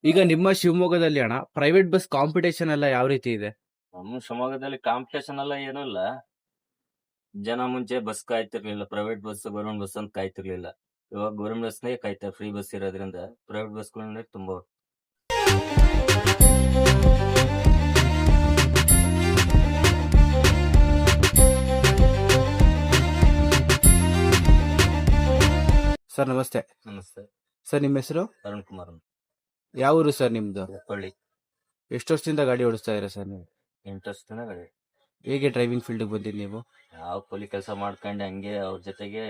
ಈಗ ನಿಮ್ಮ ಶಿವಮೊಗ್ಗದಲ್ಲಿ ಅಣ್ಣ ಪ್ರೈವೇಟ್ ಬಸ್ ಕಾಂಪಿಟೇಷನ್ ಎಲ್ಲ ಯಾವ ರೀತಿ ಇದೆ? ನಮ್ಮ ಶಿವಮೊಗ್ಗದಲ್ಲಿ ಕಾಂಪಿಟೇಷನ್ ಎಲ್ಲ ಏನೂ ಇಲ್ಲ. ಜನ ಮುಂಚೆ ಬಸ್ ಕಾಯ್ತಿರ್ಲಿಲ್ಲ. ಪ್ರೈವೇಟ್ ಬಸ್, ಗವರ್ಮೆಂಟ್ ಬಸ್ ಅಂತ ಕಾಯ್ತಿರ್ಲಿಲ್ಲ. ಇವಾಗ ಗವರ್ಮೆಂಟ್ ಬಸ್ನೇ ಕಾಯ್ತಾರೆ. ಫ್ರೀ ಬಸ್ ಇರೋದ್ರಿಂದ ಪ್ರೈವೇಟ್ ಬಸ್ಗಳಂದ್ರೆ ತುಂಬಾ ಸರ್ ನಮಸ್ತೆ. ನಮಸ್ತೆ. ಸರ್ ನಿಮ್ಮ ಹೆಸರು? ಅರುಣ್ ಕುಮಾರ್ ಅಂತ. ಯಾವ ಊರು ಸರ್ ನಿಮ್ದು? ಹುಬ್ಬಳ್ಳಿ. ಎಷ್ಟು ವರ್ಷದಿಂದ ಗಾಡಿ ಓಡಿಸ್ತಾ ಇದ್ದೀರಾ ಸರ್ ನೀವು? 8 ವರ್ಷದಿಂದ ಗಾಡಿ. ಹೇಗೆ ಡ್ರೈವಿಂಗ್ ಫೀಲ್ಡ್ಗೆ ಬಂದಿದ್ದು ನೀವು? ನಾವು ಕೂಲಿ ಕೆಲಸ ಮಾಡ್ಕೊಂಡು ಹಂಗೆ ಅವ್ರ ಜೊತೆಗೆ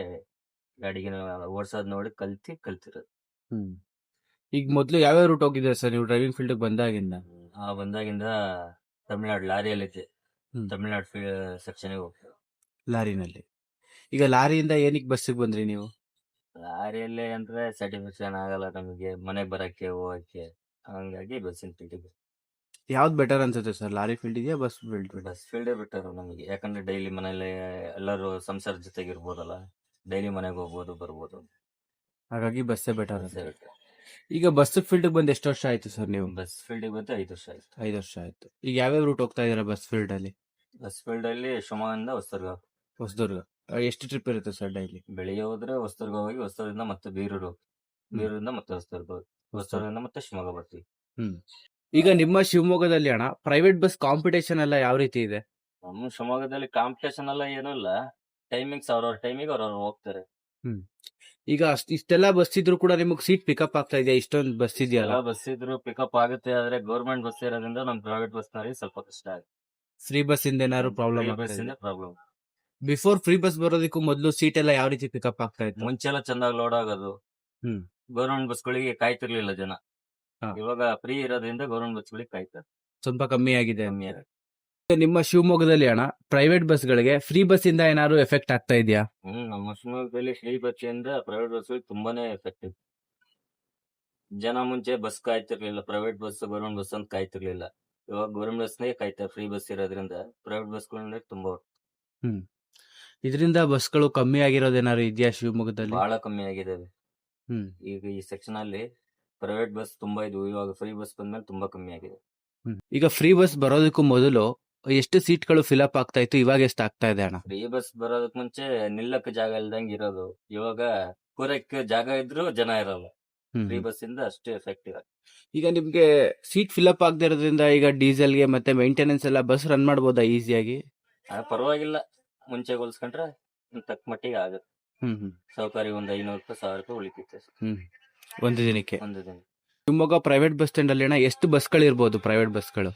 ಗಾಡಿಗೆ ಓಡ್ಸೋದ್ ನೋಡಿ ಕಲ್ತಿರೋದು. ಈಗ ಮೊದಲು ಯಾವ್ಯಾವ ರೂಟ್ ಹೋಗಿದ್ದೀರಾ ಸರ್ ನೀವು ಡ್ರೈವಿಂಗ್ ಫೀಲ್ಡ್ಗೆ ಬಂದಾಗಿಂದ? ಬಂದಾಗಿಂದ ತಮಿಳ್ನಾಡು ಲಾರಿಯಲ್ಲಿದ್ದೆ. ಹ್ಮ್. ತಮಿಳ್ನಾಡು ಸೆಕ್ಷನ್ಗೆ ಹೋಗ್ತೇವೆ. ಲಾರಿನಲ್ಲಿ. ಈಗ ಲಾರಿಯಿಂದ ಏನಕ್ಕೆ ಬಸ್ಸಿಗೆ ಬಂದ್ರಿ ನೀವು? ಲಾರಿಯಲ್ಲಿ ಅಂದ್ರೆ ಸ್ಯಾಟಿಸ್ಫ್ಯಾಕ್ಷನ್ ಆಗಲ್ಲ ನಮಗೆ ಮನೆಗೆ ಬರಕ್ಕೆ ಹೋಗಕ್ಕೆ. ಹಂಗಾಗಿ ಬಸ್ಸಿನ ಫೀಲ್ಡಿಗೆ. ಯಾವ್ದು ಬೆಟರ್ ಅನ್ಸುತ್ತೆ ಸರ್, ಲಾರಿ ಫೀಲ್ಡ್ ಇದೆಯಾ ಬಸ್ ಫೀಲ್ಡ್? ಬಸ್ ಫೀಲ್ಡೇ ಬೆಟರ್ ನಮಗೆ. ಯಾಕಂದ್ರೆ ಡೈಲಿ ಮನೇಲಿ ಎಲ್ಲರೂ ಸಂಸಾರ ಜೊತೆಗೆ ಇರ್ಬೋದಲ್ಲ. ಡೈಲಿ ಮನೆಗೆ ಹೋಗ್ಬೋದು ಬರ್ಬೋದು. ಹಾಗಾಗಿ ಬಸ್ಸೇ ಬೆಟರ್ ಅಂತ. ಬಸ್ಸೇ better. ಈಗ ಬಸ್ ಫೀಲ್ಡ್ಗೆ ಬಂದು ಎಷ್ಟು ವರ್ಷ ಆಯ್ತು ಸರ್ ನೀವು? ಬಸ್ ಫೀಲ್ಡಿಗೆ ಬಂದು 5 ವರ್ಷ ಆಯ್ತು. 5 ವರ್ಷ ಆಯ್ತು. ಈಗ ಯಾವ್ಯಾವ ರೂಟ್ ಹೋಗ್ತಾ ಇದೀರಾ ಬಸ್ ಫೀಲ್ಡ್ ಅಲ್ಲಿ? ಬಸ್ ಫೀಲ್ಡ್ ಅಲ್ಲಿ ಶಿವಮೊಗ್ಗದಿಂದ ಹೊಸದುರ್ಗ. ಹೊಸದುರ್ಗ. ಎಷ್ಟು ಟ್ರಿಪ್ ಇರುತ್ತೆ ಸರ್ ಡೈಲಿ? ಬೆಳಿಗ್ಗೆ ಹೋದ್ರೆ ಹೊಸದುರ್ಗ ಹೋಗಿ ಹೊಸದುರ್ಗದಿಂದ ಮತ್ತೆ ಬೀರೂರು, ಬೀರೂರಿಂದ ಮತ್ತೆ ಹೊಸದುರ್ಗ, ಹೊಸದುರ್ಗದಿಂದ ಮತ್ತೆ ಶಿವಮೊಗ್ಗ ಬರ್ತೀವಿ. ಈಗ ನಿಮ್ಮ ಶಿವಮೊಗ್ಗದಲ್ಲಿ ಅಣ್ಣ ಪ್ರೈವೇಟ್ ಬಸ್ ಕಾಂಪಿಟೇಷನ್ ಎಲ್ಲ ಯಾವ ರೀತಿ ಇದೆ? ನಮ್ಮ ಶಿವಮೊಗ್ಗದಲ್ಲಿ ಕಾಂಪಿಟೇಷನ್ ಎಲ್ಲ ಏನೂ ಇಲ್ಲ. ಟೈಮಿಂಗ್ಸ್ ಅವ್ರವ್ರ ಟೈಮಿಗೆ ಅವ್ರವ್ರು ಹೋಗ್ತಾರೆ. ಈಗ ಇಷ್ಟೆಲ್ಲ ಬಸ್ ಇದ್ರು ಕೂಡ ನಿಮಗೆ ಸೀಟ್ ಪಿಕಪ್ ಆಗ್ತಾ ಇದೆಯಾ? ಇಷ್ಟೊಂದು ಬಸ್ ಇದೆಯಲ್ಲ. ಎಲ್ಲ ಬಸ್ ಇದ್ರು ಪಿಕಪ್ ಆಗುತ್ತೆ. ಆದ್ರೆ ಗೌರ್ಮೆಂಟ್ ಬಸ್ ಇರೋದ್ರಿಂದ ನಮ್ ಪ್ರೈವೇಟ್ ಬಸ್ ನವರಿಗೆ ಸ್ವಲ್ಪ ಕಷ್ಟ ಆಗುತ್ತೆ. ಫ್ರೀ ಬಸ್ ಇಂದ ಏನಾದ್ರು ಪ್ರಾಬ್ಲಮ್ ಬಸ್ ಇಂದ ಪ್ರಾಬ್ಲಮ್. ಬಿಫೋರ್ ಫ್ರೀ ಬಸ್ ಬರೋದಕ್ಕೂ ಮೊದಲು ಸೀಟ್ ಎಲ್ಲ ಯಾವ ರೀತಿ ಪಿಕಪ್ ಆಗ್ತಾ ಇತ್ತು? ಮುಂಚೆಲ್ಲ ಚಂದಾಗಿ ಲೋಡ್ ಆಗೋದು. ಗೌರ್ಮೆಂಟ್ ಬಸ್ಗಳಿಗೆ ಕಾಯ್ತಿರ್ಲಿಲ್ಲ ಜನ. ಇವಾಗ ಫ್ರೀ ಇರೋದ್ರಿಂದ ಗೌರ್ಮೆಂಟ್ ಬಸ್ಗಳಿಗೆ ಕಾಯ್ತಾರೆ. ಸ್ವಲ್ಪ ಕಮ್ಮಿ ಆಗಿದೆ. ಕಮ್ಮಿ ಆಗಿದೆ. ನಿಮ್ಮ ಶಿವಮೊಗ್ಗದಲ್ಲಿ ಅಣ್ಣ ಪ್ರೈವೇಟ್ ಬಸ್ಗಳಿಗೆ ಫ್ರೀ ಬಸ್ ಇಂದ ಏನಾದ್ರು ಎಫೆಕ್ಟ್ ಆಗ್ತಾ ಇದೆಯಾ? ನಮ್ಮ ಶಿವಮೊಗ್ಗದಲ್ಲಿ ಫ್ರೀ ಬಸ್ ಇಂದ ಪ್ರೈವೇಟ್ ಬಸ್ಗಳಿಗೆ ತುಂಬಾನೇ ಎಫೆಕ್ಟ್ ಇದೆ. ಜನ ಮುಂಚೆ ಬಸ್ ಕಾಯ್ತಿರ್ಲಿಲ್ಲ. ಪ್ರೈವೇಟ್ ಬಸ್, ಗೌರ್ಮೆಂಟ್ ಬಸ್ ಅಂತ ಕಾಯ್ತಿರ್ಲಿಲ್ಲ. ಇವಾಗ ಗೌರ್ಮೆಂಟ್ ಬಸ್ನೇ ಕಾಯ್ತಾರೆ. ಫ್ರೀ ಬಸ್ ಇರೋದ್ರಿಂದ ಪ್ರೈವೇಟ್ ಬಸ್ಗಳಂದ್ರೆ ತುಂಬಾ ಇದರಿಂದ ಬಸ್ಗಳು ಕಮ್ಮಿ ಆಗಿರೋದೇನಾದ್ರು ಇದೆಯಾ ಶಿವಮೊಗ್ಗದಲ್ಲಿ? ಬಹಳ ಕಮ್ಮಿ ಆಗಿದ್ದಾವೆ. ಈಗ ಈ ಸೆಕ್ಷನ್ ಅಲ್ಲಿ ಪ್ರೈವೇಟ್ ಬಸ್ ತುಂಬಾ ಇದ್ವು. ಇವಾಗ ಫ್ರೀ ಬಸ್ ಬಂದ್ಮೇಲೆ ತುಂಬಾ ಕಮ್ಮಿ ಆಗಿದೆ. ಈಗ ಫ್ರೀ ಬಸ್ ಬರೋದಕ್ಕೂ ಮೊದಲು ಎಷ್ಟು ಸೀಟ್ಗಳು ಫಿಲಪ್ ಆಗ್ತಾ ಇತ್ತು, ಇವಾಗ ಎಷ್ಟು ಆಗ್ತಾ ಇದೆ ಅಣ್ಣ? ಫ್ರೀ ಬಸ್ ಬರೋದಕ್ ಮುಂಚೆ ನಿಲ್ಲಕ್ಕೆ ಜಾಗ ಇಲ್ದಂಗೆ ಇರೋದು. ಇವಾಗ ಕೂರಕ್ಕೆ ಜಾಗ ಇದ್ರು ಜನ ಇರಲ್ಲ. ಫ್ರೀ ಬಸ್ ಇಂದ ಅಷ್ಟೇ ಎಫೆಕ್ಟ್ ಇದೆ. ಈಗ ನಿಮ್ಗೆ ಸೀಟ್ ಫಿಲಪ್ ಆಗದೆ ಇರೋದ್ರಿಂದ ಈಗ ಡೀಸೆಲ್ಗೆ ಮತ್ತೆ ಮೇಂಟೆನೆನ್ಸ್ ಎಲ್ಲ ಬಸ್ ರನ್ ಮಾಡಬಹುದಾ ಈಸಿಯಾಗಿ? ಪರವಾಗಿಲ್ಲ. ಮುಂಚೆ ಹೋಲಿಸ್ಕೊಂಡ್ರೆ ತಕ್ಕ ಮಟ್ಟಿಗೆ ಆಗುತ್ತೆ. ಸೌಕರ್ಯ ಒಂದು 500 ರೂಪಾಯಿ 1000 ರೂಪಾಯಿ ಉಳಿತೈತೆ ಒಂದು ದಿನಕ್ಕೆ. ಒಂದು ದಿನ. ಶಿವಮೊಗ್ಗ ಪ್ರೈವೇಟ್ ಬಸ್ ಸ್ಟ್ಯಾಂಡ್ ಅಲ್ಲಿ ಎಷ್ಟು ಬಸ್ಗಳು ಇರ್ಬೋದು ಪ್ರೈವೇಟ್ ಬಸ್ಗಳು?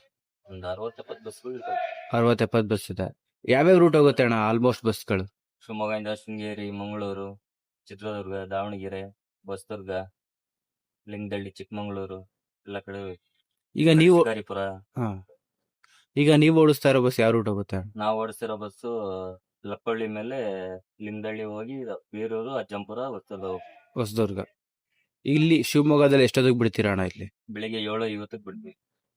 ಒಂದು 60-70 ಬಸ್ಗಳು ಇರ್ತವೆ. 60-70 ಬಸ್ ಇದೆ. ಯಾವ್ಯಾವ ರೂಟ್ ಹೋಗುತ್ತೆ ಅಣ್ಣ ಆಲ್ಮೋಸ್ಟ್ ಬಸ್ಗಳು? ಶಿವಮೊಗ್ಗದಿಂದ ಶೃಂಗೇರಿ, ಮಂಗಳೂರು, ಚಿತ್ರದುರ್ಗ, ದಾವಣಗೆರೆ, ಹೊಸದುರ್ಗ, ಲಿಂಗದಳ್ಳಿ, ಚಿಕ್ಕಮಂಗ್ಳೂರು ಎಲ್ಲ ಕಡೆ. ಈಗ ನೀವು ಶಿಕಾರಿಪುರ. ಈಗ ನೀವು ಓಡಿಸ್ತಾ ಇರೋ ಬಸ್ ಯಾವ ರೂಟ್ ಹೋಗುತ್ತೆ? ನಾವು ಓಡಿಸ್ತಿರೋ ಬಸ್ಸು ಲಕ್ಕಳ್ಳಿ ಮೇಲೆ ಲಿಂಗದಳ್ಳಿ ಹೋಗಿ ಬೀರೂರು, ಅಜ್ಜಂಪುರ, ಹೊಸದುರ್ಗ. ಇಲ್ಲಿ ಶಿವಮೊಗ್ಗದಲ್ಲಿ ಎಷ್ಟೊತ್ತಿಗೆ ಬಿಡ್ತೀರಾ ಅಣ್ಣ ಇಲ್ಲಿ? ಬೆಳಿಗ್ಗೆ 7:50 ಬಿಡ್ತೀವಿ.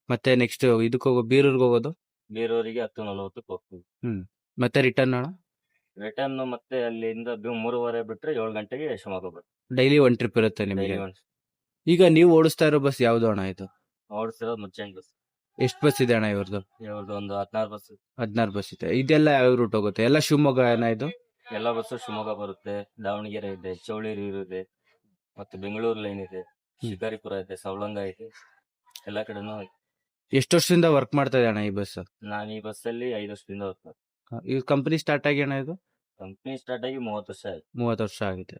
ಮತ್ತೆ ನೆಕ್ಸ್ಟ್ ಇದಕ್ಕೆ ಬೀರೂರ್ಗೆ ಹೋಗೋದು? ಬೀರೂರಿಗೆ 10:40 ಹೋಗ್ತೀವಿ. ಮತ್ತೆ ರಿಟರ್ನ್ ಅಣ್ಣ? ರಿಟರ್ನ್ ಮತ್ತೆ ಅಲ್ಲಿಂದ 3:30 ಬಿಟ್ರೆ 7 ಗಂಟೆಗೆ ಶಿವಮೊಗ್ಗ ಬರುತ್ತೆ. ಡೈಲಿ ಒಂದು ಟ್ರಿಪ್ ಇರುತ್ತೆ ನಿಮಗೆ? Daily ಈಗ ನೀವು ಓಡಿಸ್ತಾ ಇರೋ ಬಸ್ ಯಾವ್ದು ಅಣ್ಣ ಇದು? ಓಡಿಸ್ತಿರೋದು ಮುಚ್ಚಂಗ್ ಬಸ್. ಎಷ್ಟು ಬಸ್ ಇದೆ ಅಣ್ಣ ಇವ್ರದ್ದು? ಇವ್ರದ್ದು ಒಂದು 16 ಬಸ್. 16 ಬಸ್ ಇದೆ. ಇದೆಲ್ಲ ಯಾವ ರೂಟ್ ಹೋಗುತ್ತೆ? ಎಲ್ಲ ಶಿವಮೊಗ್ಗ ಏನ ಇದು? ಎಲ್ಲ ಬಸ್ಸು ಶಿವಮೊಗ್ಗ ಬರುತ್ತೆ. ದಾವಣಗೆರೆ ಇದೆ, ಚೌಳಿರಿ ಇದೆ, ಮತ್ತೆ ಬೆಂಗಳೂರು ಲೈನ್ ಇದೆ, ಶಿಕಾರಿಪುರ ಇದೆ, ಸವಳಂಗ ಇದೆ, ಎಲ್ಲಾ ಕಡೆನೂ. ಎಷ್ಟು ವರ್ಷದಿಂದ ವರ್ಕ್ ಮಾಡ್ತಾ ಇದೆ ಅಣ್ಣ ಈ ಬಸ್? ನಾನು ಈ ಬಸ್ಸಲ್ಲಿ 5 ವರ್ಷದಿಂದ ವರ್ಕ್. ಈ ಕಂಪನಿ ಸ್ಟಾರ್ಟ್ ಆಗಿ ಅಣ್ಣ ಇದು? ಕಂಪ್ನಿ ಸ್ಟಾರ್ಟ್ ಆಗಿ 30 ವರ್ಷ ಆಯ್ತು. 30 ವರ್ಷ ಆಗಿದೆ.